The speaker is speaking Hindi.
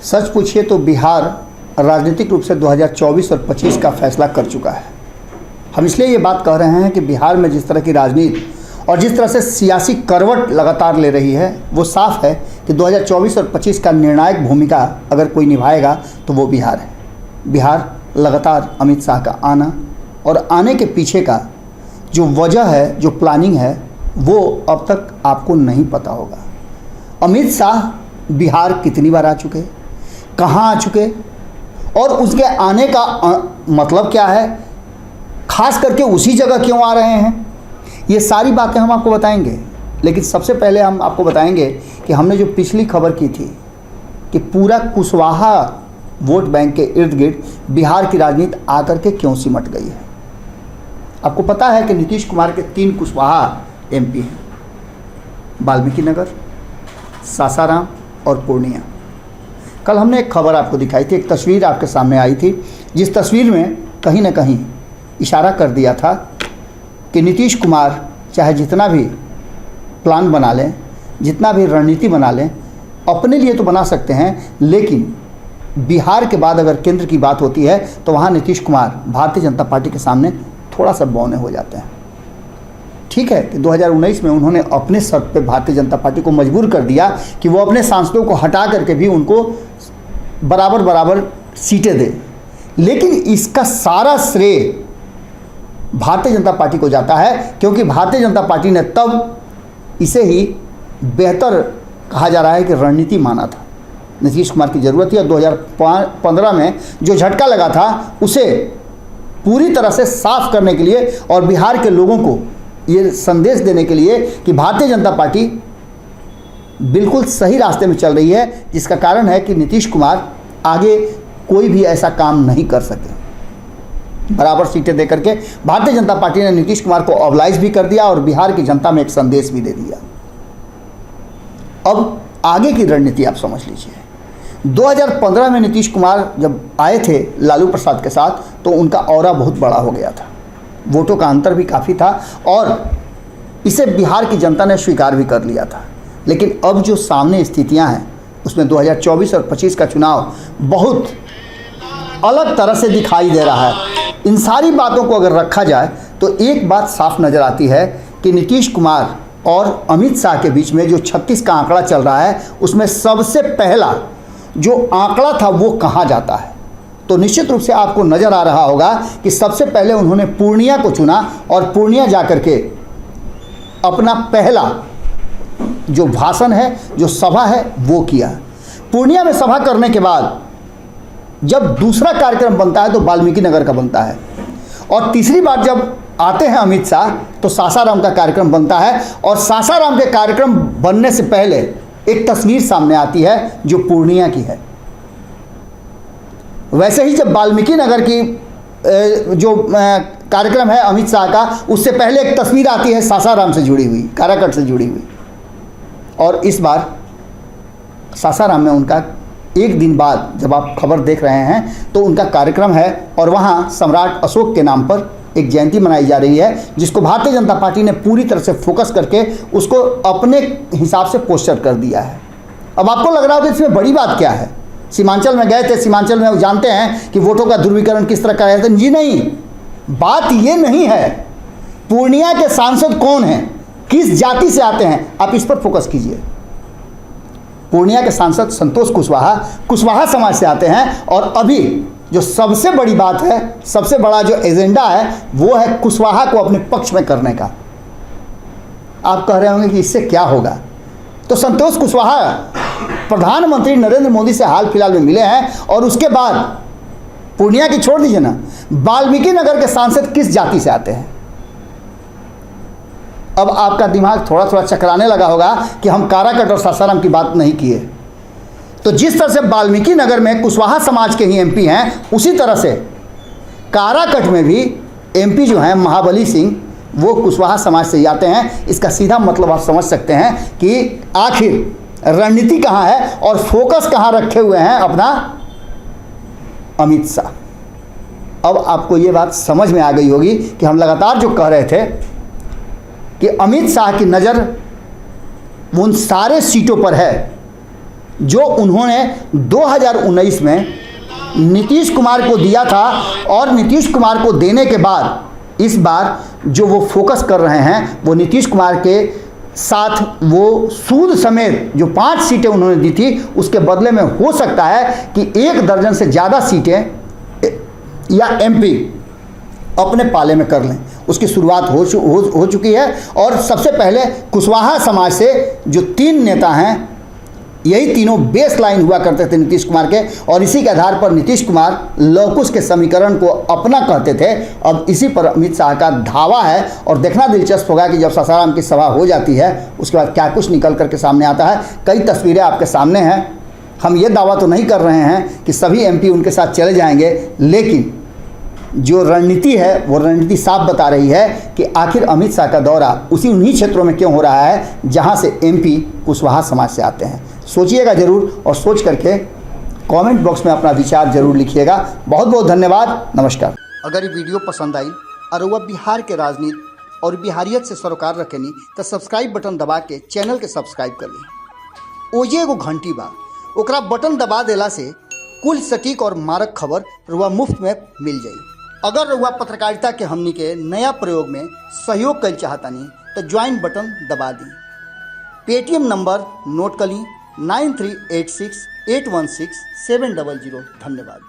सच पूछिए तो बिहार राजनीतिक रूप से 2024 और 25 का फैसला कर चुका है। हम इसलिए ये बात कह रहे हैं कि बिहार में जिस तरह की राजनीति और जिस तरह से सियासी करवट लगातार ले रही है, वो साफ है कि 2024 और 25 का निर्णायक भूमिका अगर कोई निभाएगा तो वो बिहार है। बिहार लगातार अमित शाह का आना और आने के पीछे का जो वजह है, जो प्लानिंग है, वो अब तक आपको नहीं पता होगा। अमित शाह बिहार कितनी बार आ चुके, कहाँ आ चुके और उसके आने का मतलब क्या है, खास करके उसी जगह क्यों आ रहे हैं, ये सारी बातें हम आपको बताएंगे। लेकिन सबसे पहले हम आपको बताएंगे कि हमने जो पिछली खबर की थी कि पूरा कुशवाहा वोट बैंक के इर्द गिर्द बिहार की राजनीति आकर के क्यों सिमट गई है। आपको पता है कि नीतीश कुमार के 3 कुशवाहा एमपी हैं, वाल्मीकि नगर, सासाराम और पूर्णिया। कल हमने एक खबर आपको दिखाई थी, एक तस्वीर आपके सामने आई थी, जिस तस्वीर में कहीं ना कहीं इशारा कर दिया था कि नीतीश कुमार चाहे जितना भी प्लान बना लें, जितना भी रणनीति बना लें, अपने लिए तो बना सकते हैं, लेकिन बिहार के बाद अगर केंद्र की बात होती है तो वहाँ नीतीश कुमार भारतीय जनता पार्टी के सामने थोड़ा सा बौने हो जाते हैं। ठीक है कि 2019 में उन्होंने अपने शर्त पे भारतीय जनता पार्टी को मजबूर कर दिया कि वो अपने सांसदों को हटा करके भी उनको बराबर बराबर सीटें दे, लेकिन इसका सारा श्रेय भारतीय जनता पार्टी को जाता है, क्योंकि भारतीय जनता पार्टी ने तब इसे ही बेहतर कहा जा रहा है कि रणनीति माना था। नीतीश कुमार की ज़रूरत थी और 2015 में जो झटका लगा था उसे पूरी तरह से साफ करने के लिए और बिहार के लोगों को ये संदेश देने के लिए कि भारतीय जनता पार्टी बिल्कुल सही रास्ते में चल रही है, जिसका कारण है कि नीतीश कुमार आगे कोई भी ऐसा काम नहीं कर सके। बराबर सीटें देकर के भारतीय जनता पार्टी ने नीतीश कुमार को ऑबलाइज भी कर दिया और बिहार की जनता में एक संदेश भी दे दिया। अब आगे की रणनीति आप समझ लीजिए। 2015 में नीतीश कुमार जब आए थे लालू प्रसाद के साथ तो उनका ऑरा बहुत बड़ा हो गया था, वोटों का अंतर भी काफ़ी था और इसे बिहार की जनता ने स्वीकार भी कर लिया था। लेकिन अब जो सामने स्थितियां हैं उसमें 2024 और 25 का चुनाव बहुत अलग तरह से दिखाई दे रहा है। इन सारी बातों को अगर रखा जाए तो एक बात साफ नज़र आती है कि नीतीश कुमार और अमित शाह के बीच में जो 36 का आंकड़ा चल रहा है उसमें सबसे पहला जो आंकड़ा था वो कहाँ जाता है। तो निश्चित रूप से आपको नज़र आ रहा होगा कि सबसे पहले उन्होंने पूर्णिया को चुना और पूर्णिया जाकर के अपना पहला जो भाषण है, जो सभा है, वो किया। पूर्णिया में सभा करने के बाद जब दूसरा कार्यक्रम बनता है तो वाल्मीकि नगर का बनता है और तीसरी बार जब आते हैं अमित शाह तो सासाराम का कार्यक्रम बनता है और सासाराम के कार्यक्रम बनने से पहले एक तस्वीर सामने आती है जो पूर्णिया की है। वैसे ही जब वाल्मीकि नगर की जो कार्यक्रम है अमित शाह का, उससे पहले एक तस्वीर आती है सासाराम से जुड़ी हुई, काराकट से जुड़ी हुई। और इस बार सासाराम में उनका एक दिन बाद जब आप खबर देख रहे हैं तो उनका कार्यक्रम है और वहाँ सम्राट अशोक के नाम पर एक जयंती मनाई जा रही है, जिसको भारतीय जनता पार्टी ने पूरी तरह से फोकस करके उसको अपने हिसाब से पोस्टर कर दिया है। अब आपको लग रहा होगा इसमें बड़ी बात क्या है। सीमांचल में गए थे, सीमांचल में जानते हैं कि वोटों का ध्रुवीकरण किस तरह कराया था। जी नहीं, बात ये नहीं है पूर्णिया के सांसद कौन हैं, किस जाति से आते हैं, आप इस पर फोकस कीजिए। पूर्णिया के सांसद संतोष कुशवाहा समाज से आते हैं और अभी जो सबसे बड़ी बात है, सबसे बड़ा जो एजेंडा है वो है कुशवाहा को अपने पक्ष में करने का। आप कह रहे होंगे कि इससे क्या होगा। तो संतोष कुशवाहा प्रधानमंत्री नरेंद्र मोदी से हाल फिलहाल में मिले हैं और उसके बाद पूर्णिया की छोड़ दीजिए ना, वाल्मीकि नगर के सांसद किस जाति से आते हैं। अब आपका दिमाग थोड़ा थोड़ा चकराने लगा होगा कि हम काराकट और सासाराम की बात नहीं किए। तो जिस तरह से वाल्मीकि नगर में कुशवाहा समाज के ही एमपी हैं, उसी तरह से काराकट में भी एमपी जो हैं महाबली सिंह, वो कुशवाहा समाज से ही आते हैं। इसका सीधा मतलब आप समझ सकते हैं कि आखिर रणनीति कहाँ है और फोकस कहाँ रखे हुए हैं अपना अमित शाह। अब आपको ये बात समझ में आ गई होगी कि हम लगातार जो कह रहे थे कि अमित शाह की नज़र उन सारे सीटों पर है जो उन्होंने 2019 में नीतीश कुमार को दिया था, और नीतीश कुमार को देने के बाद इस बार जो वो फोकस कर रहे हैं वो नीतीश कुमार के साथ वो सूद समेत जो 5 सीटें उन्होंने दी थी उसके बदले में हो सकता है कि 1 दर्जन से ज़्यादा सीटें या एमपी अपने पाले में कर लें। उसकी शुरुआत हो चुकी है। और सबसे पहले कुशवाहा समाज से जो 3 नेता हैं, यही तीनों बेस लाइन हुआ करते थे नीतीश कुमार के, और इसी के आधार पर नीतीश कुमार लौकुश के समीकरण को अपना कहते थे। अब इसी पर अमित शाह का धावा है, और देखना दिलचस्प होगा कि जब सासाराम की सभा हो जाती है उसके बाद क्या कुछ निकल करके सामने आता है। कई तस्वीरें आपके सामने हैं। हम ये दावा तो नहीं कर रहे हैं कि सभी एमपी उनके साथ चले जाएंगे, लेकिन जो रणनीति है वो रणनीति साफ बता रही है कि आखिर अमित शाह का दौरा उन्हीं क्षेत्रों में क्यों हो रहा है जहां से एमपी कुशवाहा समाज से आते हैं। सोचिएगा जरूर, और सोच करके कमेंट बॉक्स में अपना विचार जरूर लिखिएगा। बहुत बहुत धन्यवाद, नमस्कार। अगर ये वीडियो पसंद आई और वह बिहार के राजनीति और बिहारियत से सरोकार रखेनी तो सब्सक्राइब बटन दबा के चैनल के सब्सक्राइब कर ली। ओजे एगो घंटी बा, ओकरा बटन दबा देला से कुल सटीक और मारक खबर रुआ मुफ्त में मिल जाई। अगर रुआ पत्रकारिता के हमनी के नया प्रयोग में सहयोग कर चाहतानी तो ज्वाइन बटन दबा दी। पेटीएम नंबर नोट कर ली 9386816700। धन्यवाद।